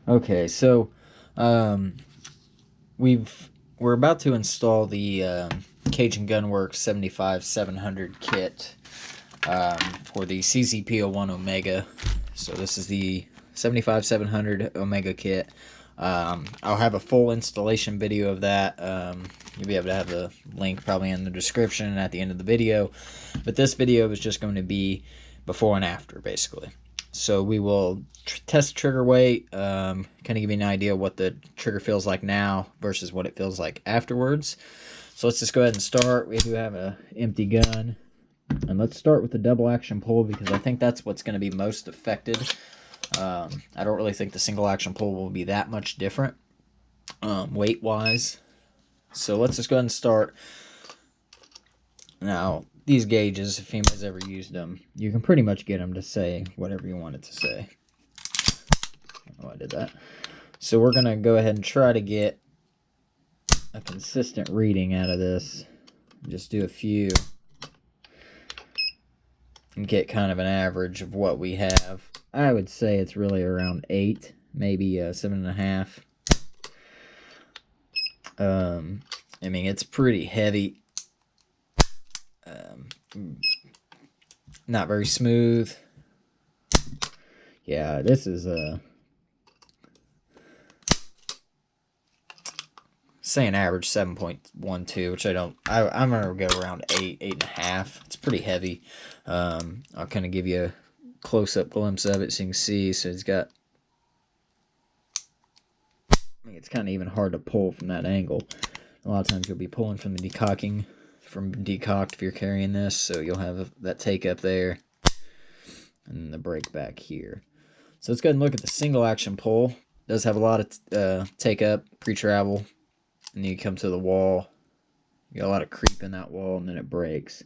Okay, so um, we're about to install the Cajun Gunworks 75-700 kit for the CZ-P01 Omega. So this is the 75-700 Omega kit. I'll have a full installation video of that. You'll be able to have the link probably in the description at the end of the video. But this video is just going to be before and after, basically. So we will test trigger weight, kind of give you an idea what the trigger feels like now versus what it feels like afterwards. So let's just go ahead and start. We do have an empty gun. And let's start with the double action pull because I think that's what's going to be most affected. I don't really think the single action pull will be that much different weight-wise. So let's just go ahead and start. Now, these gauges, if anybody's ever used them, you can pretty much get them to say whatever you want it to say. Oh, I did that. So we're going to go ahead and try to get a consistent reading out of this. Just do a few and get kind of an average of what we have. I would say it's really around 8, maybe 7.5. I mean, it's pretty heavy. Not very smooth. Yeah, this is say an average 7.12, which I'm gonna go around 8, 8.5. It's pretty heavy. I'll kind of give you a close-up glimpse of it so you can see. So it's got, I mean, it's kind of even hard to pull from that angle. A lot of times you'll be pulling from the decocking, from decocked if you're carrying this, so you'll have that take up there and the break back here. So let's go ahead and look at the single action pull. It does have a lot of take up, pre-travel, and then you come to the wall. You got a lot of creep in that wall, and then it breaks.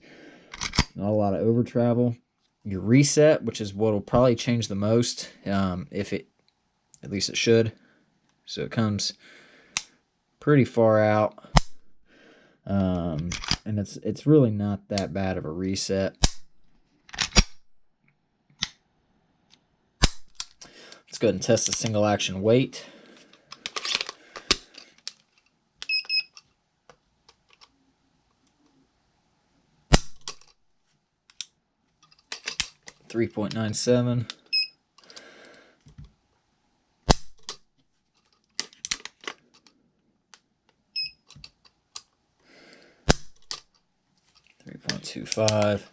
Not a lot of over travel. Your reset, which is what will probably change the most, if it, at least it should. So it comes pretty far out, and it's really not that bad of a reset. Let's go ahead and test the single action weight. .97. .25.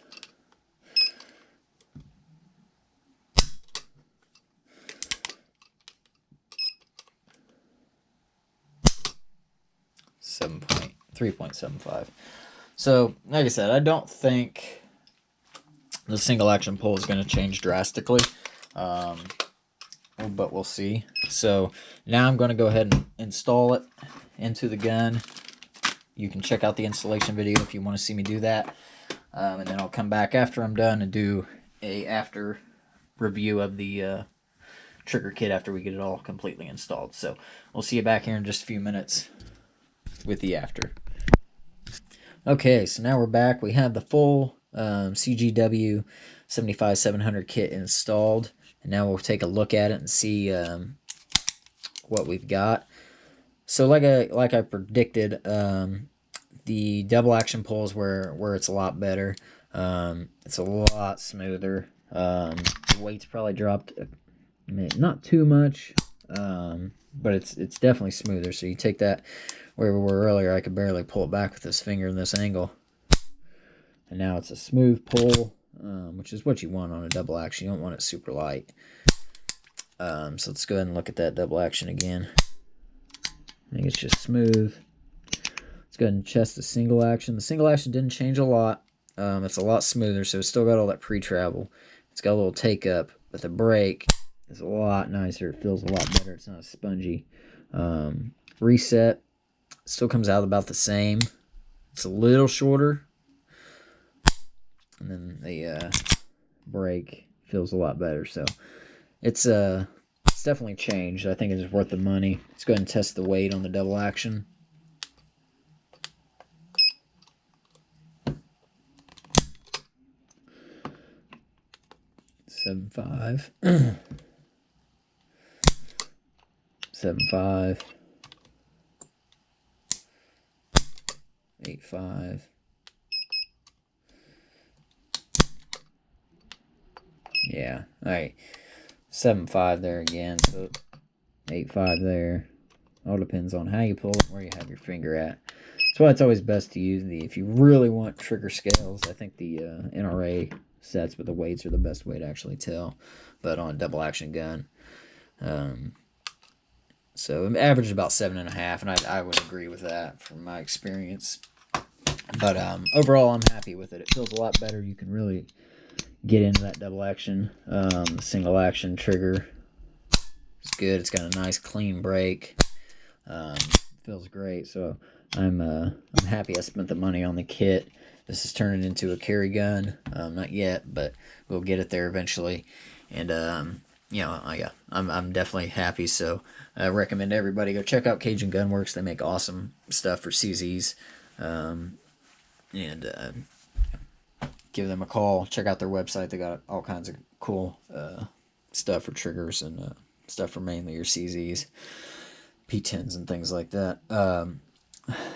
.3.75. So, like I said, I don't think the single action pull is going to change drastically, but we'll see. So now I'm going to go ahead and install it into the gun. You can check out the installation video if you want to see me do that, and then I'll come back after I'm done and do a after review of the trigger kit after we get it all completely installed. So we'll see you back here in just a few minutes with the after. Okay, so now we're back. We have the full CGW 75-700 kit installed, and now we'll take a look at it and see what we've got. So like I predicted, the double action pull is where it's a lot better. It's a lot smoother. The weight's probably dropped, not too much, but it's definitely smoother. So you take that where we were earlier, I could barely pull it back with this finger in this angle. And now it's a smooth pull, which is what you want on a double action. You don't want it super light. So let's go ahead and look at that double action again. I think it's just smooth. Let's go ahead and test the single action. The single action didn't change a lot. It's a lot smoother, so it's still got all that pre-travel. It's got a little take up, but the break is a lot nicer. It feels a lot better. It's not as spongy. Reset still comes out about the same. It's a little shorter. And then the break feels a lot better. So it's definitely changed. I think it's worth the money. Let's go ahead and test the weight on the double action. .75. 7.5, 8.5, yeah, alright, 7.5 there again, so 8.5 there. All depends on how you pull it, where you have your finger at. That's why it's always best to use if you really want trigger scales, I think the NRA sets with the weights are the best way to actually tell, but on a double action gun. So it averaged about 7.5, and I would agree with that from my experience. But overall, I'm happy with it. It feels a lot better. You can really get into that double action, single action trigger. It's good. It's got a nice clean break. Feels great. So I'm happy I spent the money on the kit. This is turning into a carry gun. Not yet, but we'll get it there eventually. And yeah, I'm definitely happy. So I recommend everybody go check out Cajun Gunworks. They make awesome stuff for CZs. Give them a call. Check out their website. They got all kinds of cool stuff for triggers and stuff for mainly your CZs, P10s, and things like that.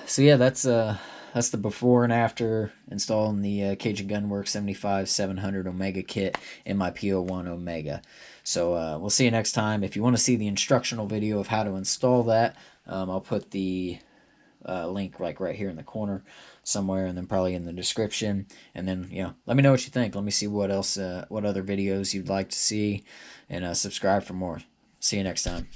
So yeah, that's the before and after installing the Cajun Gunworks 75-700 Omega kit in my P01 Omega. So we'll see you next time. If you want to see the instructional video of how to install that, I'll put the link like right here in the corner somewhere, and then probably in the description. And then let me know what you think. Let me see what else, what other videos you'd like to see, and subscribe for more. See you next time.